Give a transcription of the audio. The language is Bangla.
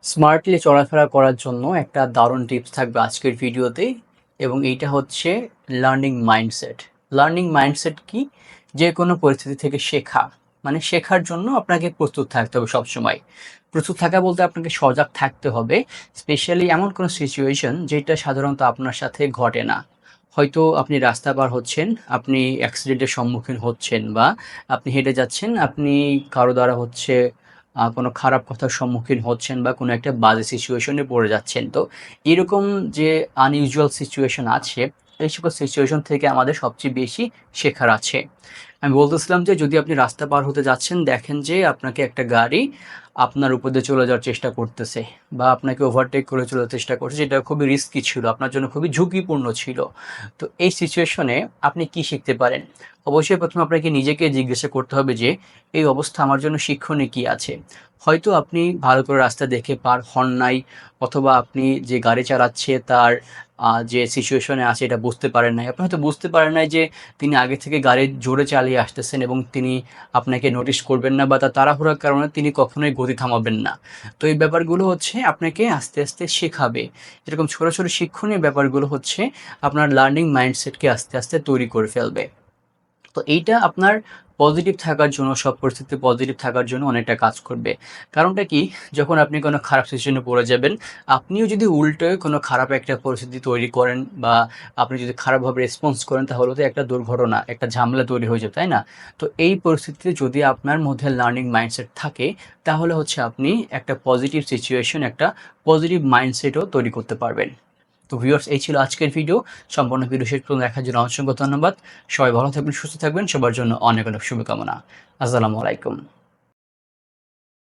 স্মার্টলি চলাফেরা করার জন্য একটা দারুণ টিপস থাকবে আজকের ভিডিওতে, এবং এইটা হচ্ছে লার্নিং মাইন্ডসেট। লার্নিং মাইন্ডসেট কি? যে কোনো পরিস্থিতি থেকে শেখা, মানে শেখার জন্য আপনাকে প্রস্তুত থাকতে হবে সবসময়। প্রস্তুত থাকা বলতে আপনাকে সজাগ থাকতে হবে, স্পেশালি এমন কোনো সিচুয়েশন যেটা সাধারণত আপনার সাথে ঘটে না। হয়তো আপনি রাস্তা পার হচ্ছেন, আপনি অ্যাক্সিডেন্টের সম্মুখীন হচ্ছেন, বা আপনি হেঁটে যাচ্ছেন, আপনি কারো দ্বারা হচ্ছে কোনো খারাপ কথার সম্মুখীন হচ্ছেন, বা কোনো একটা বাজে সিচুয়েশনে পড়ে যাচ্ছেন। তো এরকম যে আনইউজুয়াল সিচুয়েশন আছে, এই সকল সিচুয়েশন থেকে আমাদের সবচেয়ে বেশি শেখার আছে। আমি বলতেছিলাম যে যদি আপনি রাস্তা পার হতে যাচ্ছেন, দেখেন যে আপনাকে একটা গাড়ি আপনার উপর দিয়ে চলে যাওয়ার চেষ্টা করতেছে, বা আপনাকে ওভারটেক করে চলার চেষ্টা করছে, যেটা খুবই রিস্কি ছিল, আপনার জন্য খুবই ঝুঁকিপূর্ণ ছিল। তো এই সিচুয়েশনে আপনি কি শিখতে পারেন? অবশ্যই প্রথমে আপনাকে নিজেকে জিজ্ঞাসা করতে হবে যে এই অবস্থা আমার জন্য শিক্ষণীয় কী আছে। হয়তো আপনি ভালো করে রাস্তা দেখে পার হন নাই, অথবা আপনি যে গাড়ি চালাচ্ছে তার যে সিচুয়েশনে আছে এটা বুঝতে পারেন নাই। আপনি হয়তো বুঝতে পারেন নাই যে তিনি আগে থেকে গাড়ি জোরে চালিয়ে আসতেছেন, এবং তিনি আপনাকে নোটিশ করবেন না, বা তার তাড়াহুড়ার কারণে তিনি কখনোই গতি থামাবেন না। তো এই ব্যাপারগুলো হচ্ছে আপনাকে আস্তে আস্তে শেখাবে। এরকম ছোটো ছোটো শিক্ষণীয় ব্যাপারগুলো হচ্ছে আপনার লার্নিং মাইন্ডসেটকে আস্তে আস্তে তৈরি করে ফেলবে। তো এইটা আপনার পজিটিভ থাকার জন্য, সব পরিস্থিতিতে পজিটিভ থাকার জন্য অনেকটা কাজ করবে। কারণটা কি? যখন আপনি কোনো খারাপ সিচুয়েশনে পড়ে যাবেন, আপনিও যদি উল্টো কোনো খারাপ একটা পরিস্থিতি তৈরি করেন, বা আপনি যদি খারাপভাবে রেসপন্স করেন, তাহলে তো একটা দুর্ঘটনা, একটা ঝামেলা তৈরি হয়ে যাবে, তাই না? তো এই পরিস্থিতিতে যদি আপনার মধ্যে লার্নিং মাইন্ডসেট থাকে, তাহলে হচ্ছে আপনি একটা পজিটিভ সিচুয়েশন, একটা পজিটিভ মাইন্ডসেটও তৈরি করতে পারবেন। তো ভিউয়ার্স, এই ছিল আজকের ভিডিও। সম্পূর্ণ ভিডিও শেষ পর্যন্ত দেখার জন্য অসংখ্য ধন্যবাদ। সবাই ভালো থাকবেন, সুস্থ থাকবেন, সবার জন্য অনেক অনেক শুভকামনা। আসসালামু আলাইকুম।